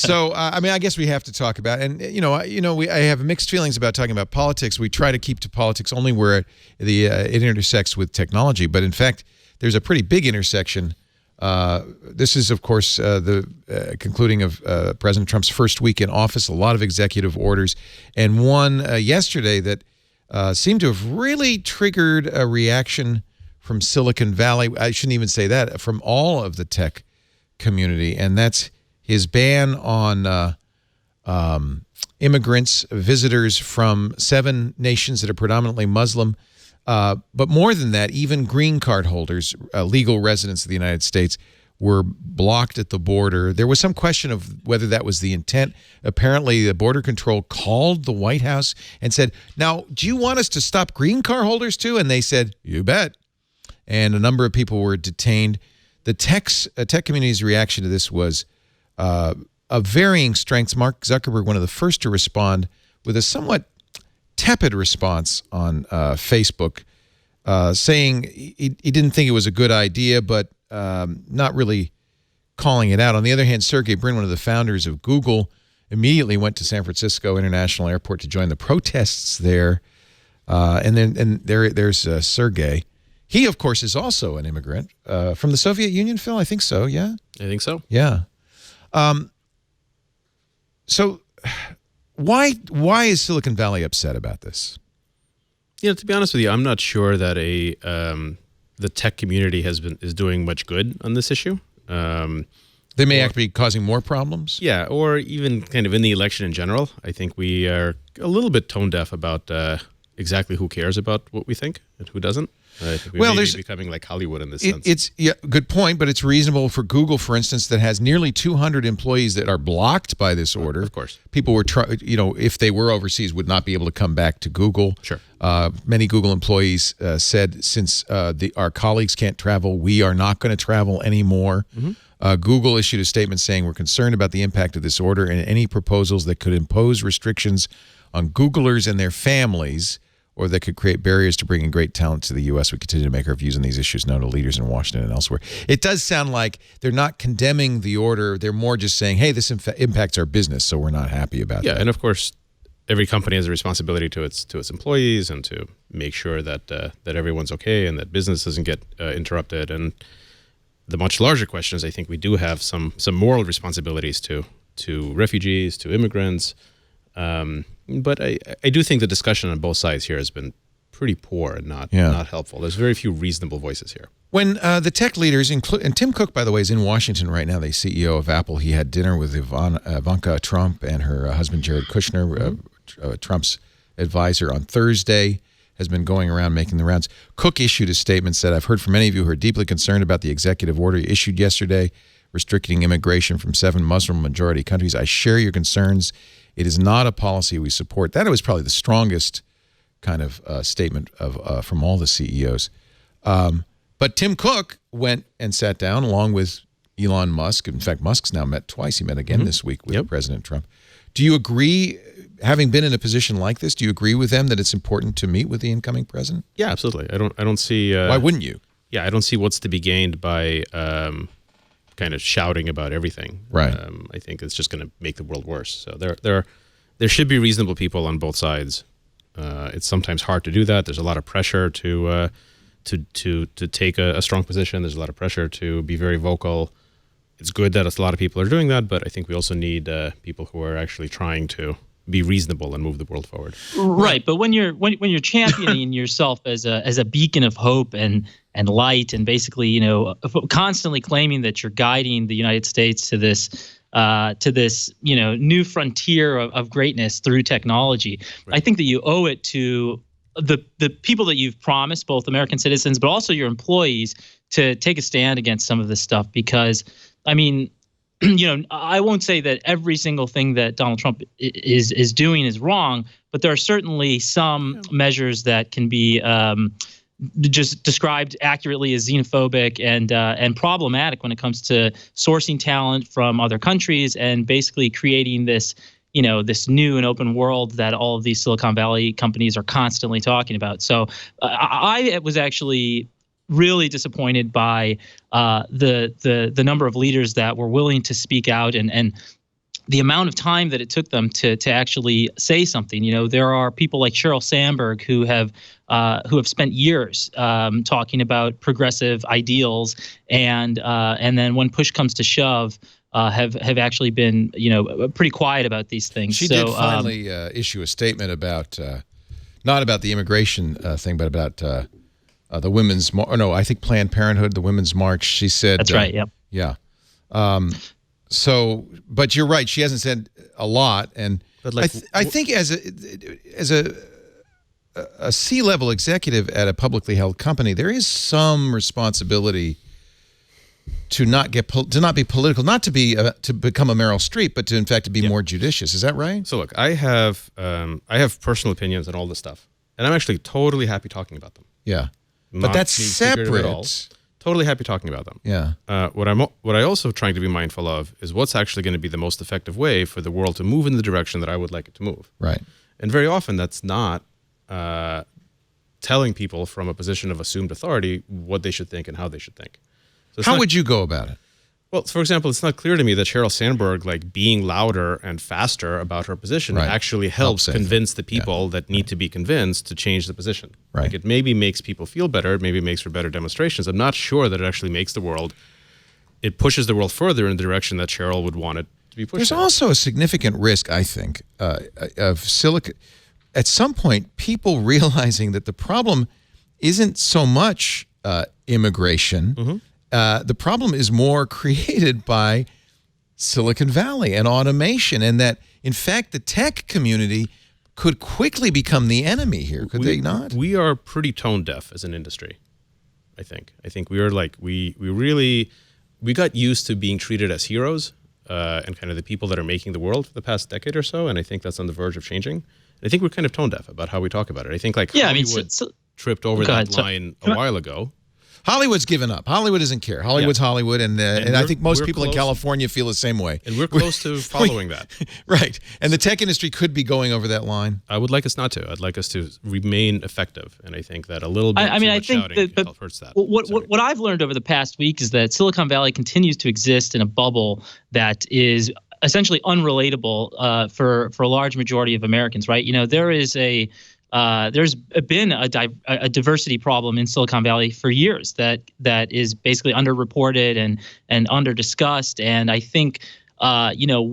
So, I mean, I guess we have to talk about, and I have mixed feelings about talking about politics. We try to keep to politics only where it intersects with technology, but in fact, there's a pretty big intersection. This is, of course, the concluding of President Trump's first week in office. A lot of executive orders, and one yesterday that seemed to have really triggered a reaction from Silicon Valley. I shouldn't even say that, from all of the tech community, and that's his ban on immigrants, visitors from 7 nations that are predominantly Muslim. But more than that, even green card holders, legal residents of the United States, were blocked at the border. There was some question of whether that was the intent. Apparently, the Border Control called the White House and said, now, do you want us to stop green card holders too? And they said, you bet. And a number of people were detained. The tech community's reaction to this was of varying strengths. Mark Zuckerberg, one of the first to respond with a somewhat tepid response on Facebook, saying he didn't think it was a good idea, but not really calling it out. On the other hand, Sergey Brin, one of the founders of Google, immediately went to San Francisco International Airport to join the protests there. There's Sergey. He, of course, is also an immigrant from the Soviet Union, Phil. I think so, yeah? I think so. Yeah. So why is Silicon Valley upset about this? To be honest with you, I'm not sure that the tech community is doing much good on this issue. They may actually be causing more problems? Yeah, or even kind of in the election in general. I think we are a little bit tone deaf about exactly who cares about what we think and who doesn't. I think we may be becoming like Hollywood in this sense. Good point, but it's reasonable for Google, for instance, that has nearly 200 employees that are blocked by this order. Of course. People were, if they were overseas, would not be able to come back to Google. Sure. Many Google employees said, since our colleagues can't travel, we are not going to travel anymore. Mm-hmm. Google issued a statement saying, we're concerned about the impact of this order and any proposals that could impose restrictions on Googlers and their families, or that could create barriers to bringing great talent to the U.S. We continue to make our views on these issues known to leaders in Washington and elsewhere. It does sound like they're not condemning the order. They're more just saying, hey, this impacts our business, so we're not happy about that. Yeah, and of course, every company has a responsibility to its employees and to make sure that that everyone's okay and that business doesn't get interrupted. And the much larger question is, I think we do have some moral responsibilities to refugees, to immigrants. But I do think the discussion on both sides here has been pretty poor and not helpful. There's very few reasonable voices here. When the tech leaders, and Tim Cook, by the way, is in Washington right now, the CEO of Apple. He had dinner with Ivanka Trump and her husband, Jared Kushner, Trump's advisor, on Thursday, has been going around making the rounds. Cook issued a statement, said, I've heard from many of you who are deeply concerned about the executive order issued yesterday restricting immigration from 7 Muslim-majority countries. I share your concerns. It is not a policy we support. That was probably the strongest kind of statement from all the CEOs. But Tim Cook went and sat down along with Elon Musk. In fact, Musk's now met twice. He met again this week with President Trump. Do you agree, having been in a position like this, do you agree with them that it's important to meet with the incoming president? Yeah, absolutely. I don't see... Why wouldn't you? Yeah, I don't see what's to be gained by... kind of shouting about everything. Right. I think it's just going to make the world worse. So there should be reasonable people on both sides. It's sometimes hard to do that. There's a lot of pressure to take a strong position. There's a lot of pressure to be very vocal. It's good that a lot of people are doing that, but I think we also need people who are actually trying to be reasonable and move the world forward. Right, but when you're championing yourself as a beacon of hope and light, and basically, constantly claiming that you're guiding the United States to this new frontier of greatness through technology, right. I think that you owe it to the people that you've promised, both American citizens, but also your employees, to take a stand against some of this stuff. Because, I mean, I won't say that every single thing that Donald Trump is doing is wrong, but there are certainly some measures that can be just described accurately as xenophobic and problematic when it comes to sourcing talent from other countries and basically creating this new and open world that all of these Silicon Valley companies are constantly talking about. So I was actually really disappointed by the number of leaders that were willing to speak out and the amount of time that it took them to actually say something. There are people like Sheryl Sandberg who have spent years talking about progressive ideals, and then when push comes to shove, have actually been pretty quiet about these things. She did finally issue a statement about not about the immigration thing, but about the women's. I think Planned Parenthood, the Women's March. She said that's right. Yep. Yeah. So, but you're right. She hasn't said a lot, and I think as a C-level executive at a publicly held company, there is some responsibility to not be political, not to become a Meryl Streep, but to in fact to be more judicious. Is that right? So look, I have personal opinions on all this stuff, and I'm actually totally happy talking about them. Yeah, but that's separate. Totally happy talking about them. Yeah. What I also trying to be mindful of is what's actually going to be the most effective way for the world to move in the direction that I would like it to move. Right. And very often that's not telling people from a position of assumed authority what they should think and how they should think. So how would you go about it? Well, for example, it's not clear to me that Sheryl Sandberg, being louder and faster about her position actually helps convince the people that need to be convinced to change the position. Right. It maybe makes people feel better. It maybe makes for better demonstrations. I'm not sure that it actually makes the world. It pushes the world further in the direction that Sheryl would want it to be pushed. There's also a significant risk, I think, of Silicon. At some point, people realizing that the problem isn't so much immigration. Mm-hmm. The problem is more created by Silicon Valley and automation, and that, in fact, the tech community could quickly become the enemy here, could they not? We are pretty tone deaf as an industry, I think. I think we are we got used to being treated as heroes and kind of the people that are making the world for the past decade or so, and I think that's on the verge of changing. I think we're kind of tone deaf about how we talk about it. I think Hollywood tripped over that line a while ago. Hollywood's given up. Hollywood doesn't care. Hollywood's Hollywood, and I think most people in California feel the same way. And we're close to following that. Right. And the tech industry could be going over that line. I would like us not to. I'd like us to remain effective, and I think that a little bit too much shouting hurts that. What I've learned over the past week is that Silicon Valley continues to exist in a bubble that is essentially unrelatable for a large majority of Americans, right? There's been a diversity problem in Silicon Valley for years that is basically underreported and under-discussed. And I think, I don't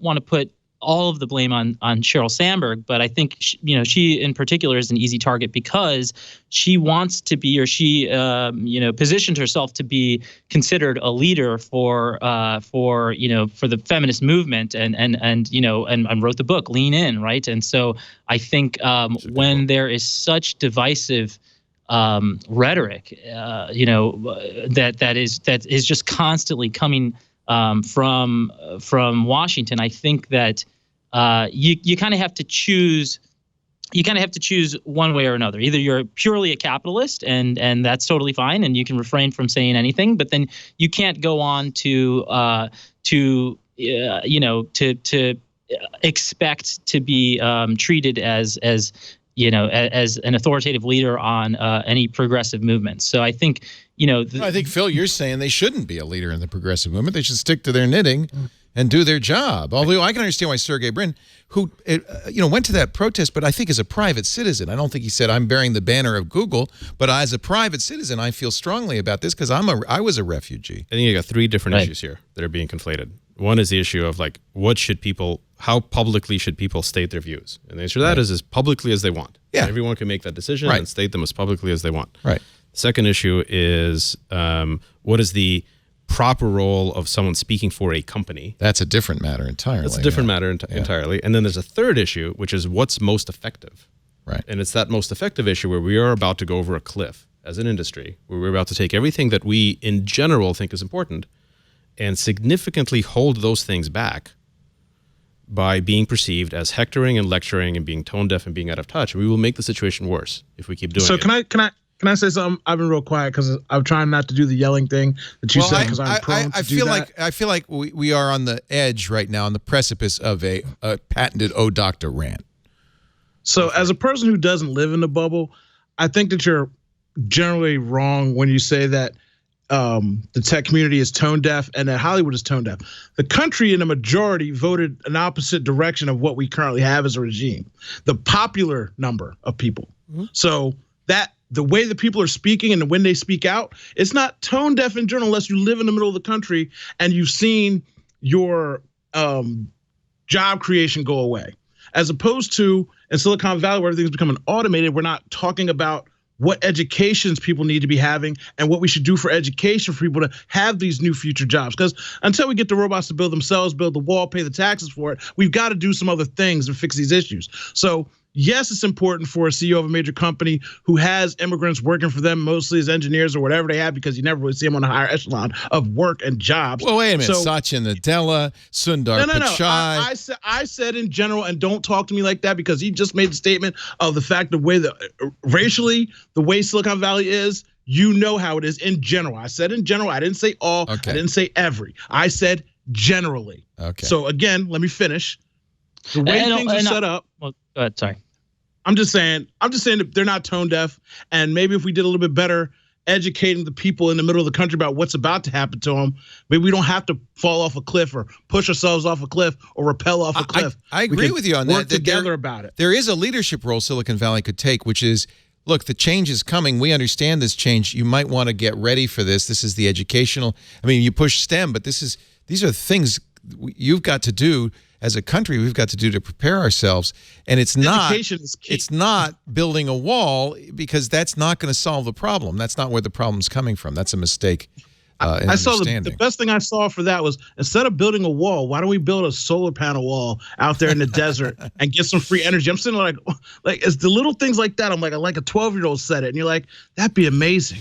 want to put all of the blame on Sheryl Sandberg, but I think she in particular is an easy target because she wants to be, or she positioned herself to be considered a leader for the feminist movement and wrote the book Lean In, right? And so I think when there is such divisive rhetoric, that is just constantly coming from Washington, I think that you kind of have to choose. You kind of have to choose one way or another. Either you're purely a capitalist, and that's totally fine, and you can refrain from saying anything. But then you can't go on to expect to be treated as an authoritative leader on any progressive movement. So I think. I think, Phil, you're saying they shouldn't be a leader in the progressive movement. They should stick to their knitting and do their job. Although I can understand why Sergey Brin, who went to that protest, but I think as a private citizen, I don't think he said, I'm bearing the banner of Google, but as a private citizen, I feel strongly about this because I was a refugee. I think you got three different issues here that are being conflated. One is the issue of how publicly should people state their views? And the answer to that is as publicly as they want. Yeah. Everyone can make that decision and state them as publicly as they want. Right. Second issue is what is the proper role of someone speaking for a company? That's a different matter entirely. That's a different matter entirely. And then there's a third issue, which is what's most effective. Right. And it's that most effective issue where we are about to go over a cliff as an industry, where we're about to take everything that we in general think is important and significantly hold those things back by being perceived as hectoring and lecturing and being tone deaf and being out of touch. We will make the situation worse if we keep doing it. So can I say something? I've been real quiet because I'm trying not to do the yelling thing that you said because I'm prone to do that. I feel like we are on the edge right now, on the precipice of a patented "Oh, Doctor" rant. So as a person who doesn't live in the bubble, I think that you're generally wrong when you say that the tech community is tone deaf and that Hollywood is tone deaf. The country in a majority voted an opposite direction of what we currently have as a regime. The popular number of people. So that the way that people are speaking and when they speak out, it's not tone deaf in general unless you live in the middle of the country and you've seen your job creation go away. As opposed to in Silicon Valley where everything's becoming automated, we're not talking about what educations people need to be having and what we should do for education for people to have these new future jobs. Because until we get the robots to build themselves, build the wall, pay the taxes for it, we've got to do some other things and fix these issues. So yes, it's important for a CEO of a major company who has immigrants working for them, mostly as engineers or whatever they have, because you never really see them on a higher echelon of work and jobs. Well, wait a minute. Satya Nadella, Sundar Pichai. I said in general, and don't talk to me like that because he just made the statement of the fact the way that racially, the way Silicon Valley is, you know how it is in general. I said in general. I didn't say all. Okay. I didn't say every. I said generally. Okay. So again, let me finish. The way things are set up. Well, go ahead, sorry. I'm just saying that they're not tone deaf, and maybe if we did a little bit better educating the people in the middle of the country about what's about to happen to them, maybe we don't have to fall off a cliff or push ourselves off a cliff or rappel off a cliff. I agree with you on that. Work together about it. There is a leadership role Silicon Valley could take, which is, look, the change is coming. We understand this change. You might want to get ready for this. This is the educational. I mean, you push STEM, but these are things you've got to do. As a country, we've got to do to prepare ourselves, and it's not building a wall because that's not going to solve the problem. That's not where the problem's coming from. That's a mistake. I saw the best thing I saw for that was instead of building a wall, why don't we build a solar panel wall out there in the desert and get some free energy? I'm sitting like it's the little things like that. I'm like a 12-year-old said it, and you're like, that'd be amazing.